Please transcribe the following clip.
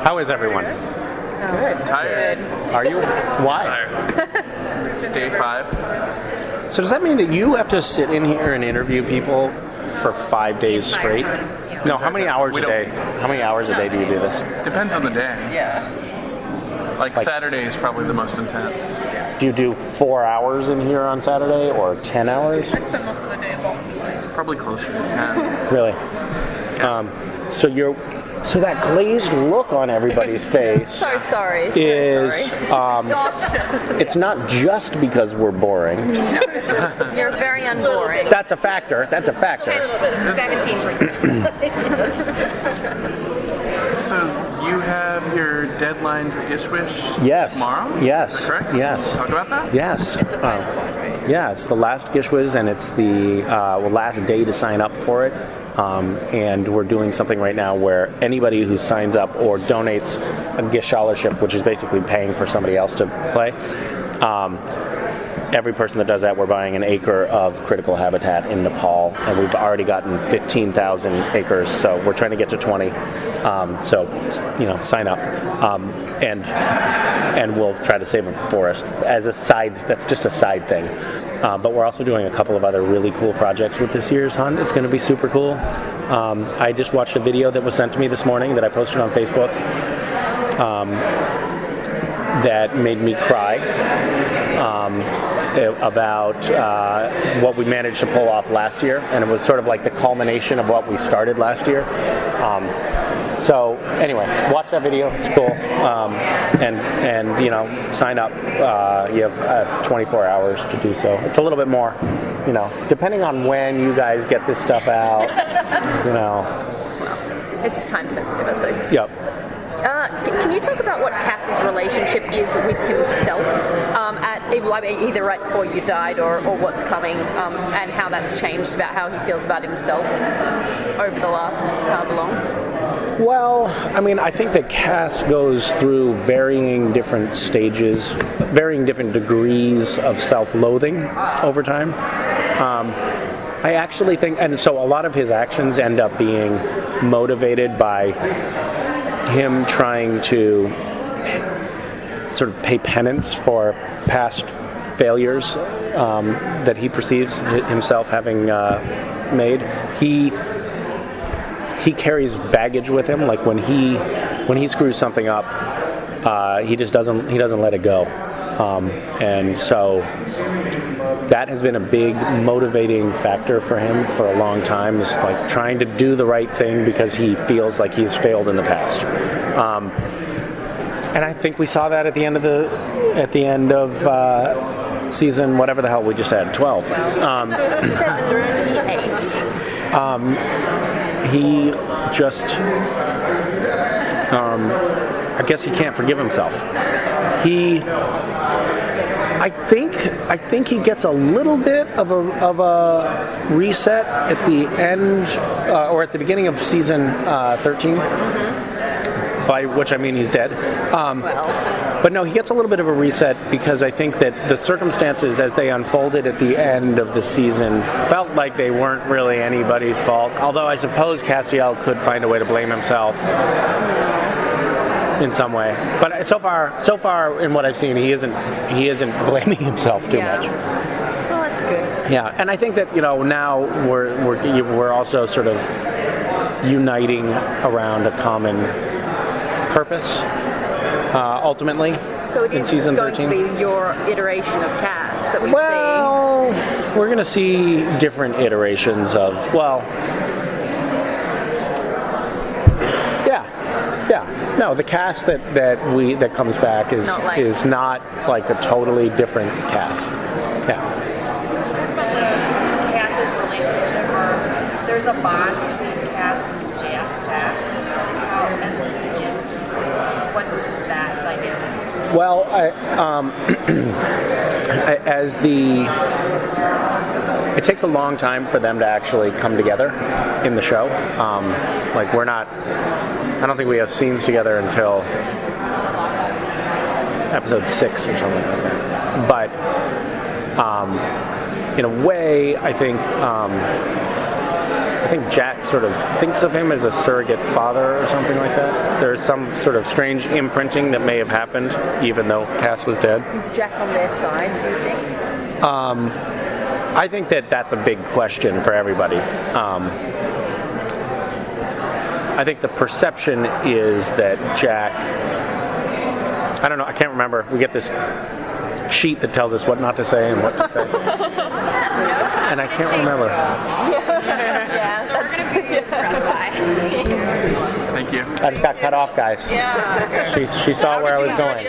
How is everyone? Good. Tired. Are you? Why? Tired. It's day 5. So does that mean that you have to sit in here and interview people for 5 days straight? No, how many hours a day? How many hours a day do you do this? Depends on the day. Yeah. Like Saturday is probably the most intense. Do you do 4 hours in here on Saturday or 10 hours? I spent most of the day at home. Probably closer to 10. Really? So that glazed look on everybody's face So sorry. is Exhaustion. it's not just because we're boring. You're very unboring. That's a factor. That's a A factor. little bit. 17%. So you have your deadline for Gish Wish Yes. tomorrow? Yes. Is that correct? Yes. Talk about that? Yes. It's the final one, right? Yeah, it's the last Gishwiz, and it's the last day to sign up for it. And we're doing something right now where anybody who signs up or donates a Gish scholarship, which is basically paying for somebody else to play, every person that does that, we're buying an acre of critical habitat in Nepal, and we've already gotten 15,000 acres, so we're trying to get to 20. So, sign up, and we'll try to save a forest as a side. That's just a side thing. But we're also doing a couple of other really cool projects with this year's hunt. It's going to be super cool. I just watched a video that was sent to me this morning that I posted on Facebook. That made me cry about what we managed to pull off last year, and it was sort of like the culmination of what we started last year. So anyway, watch that video. It's cool, and sign up. You have 24 hours to do so. It's a little bit more, depending on when you guys get this stuff out. It's time sensitive, I suppose. Yep. Can you talk about what Cass's relationship is with himself, either right before you died or what's coming, and how that's changed about how he feels about himself over the last however long? Well, I think that Cass goes through varying different stages, varying different degrees of self-loathing over time. I actually think, and so a lot of his actions end up being motivated by him trying to sort of pay penance for past failures that he perceives himself having made. He carries baggage with him. Like when he screws something up, he doesn't let it go, and so that has been a big motivating factor for him for a long time, is like trying to do the right thing because he feels like he's failed in the past. And I think we saw that at the end of season, whatever the hell we just had, 12. 78. He just, I guess he can't forgive himself. I think he gets a little bit of a reset at the end, or at the beginning of season 13. By which I mean he's dead. But no, he gets a little bit of a reset because I think that the circumstances as they unfolded at the end of the season felt like they weren't really anybody's fault. Although I suppose Castiel could find a way to blame himself in some way. But so far in what I've seen, he isn't blaming himself too much. Well, that's good. Yeah, and I think that now we're also sort of uniting around a common purpose, ultimately. So it in is season going 13. to be your iteration of Cass that we Well, we're going to see different iterations of, no, the cast that comes back is not like a totally different cast. Yeah. Cass's relationship, or there's a bond between Cass and Jack. As this begins, what's that dynamic? Well, it takes a long time for them to actually come together in the show. I don't think we have scenes together until episode 6 or something like that. But in a way, I think think Jack sort of thinks of him as a surrogate father or something like that. There's some sort of strange imprinting that may have happened, even though Cass was dead. Is Jack on their side, do you think? I think that's a big question for everybody. I think the perception is that Jack, I don't know, I can't remember. We get this sheet that tells us what not to say and what to say. And I can't remember. Yeah, that's Thank you. I just got cut off, guys. yeah. She saw where I was going.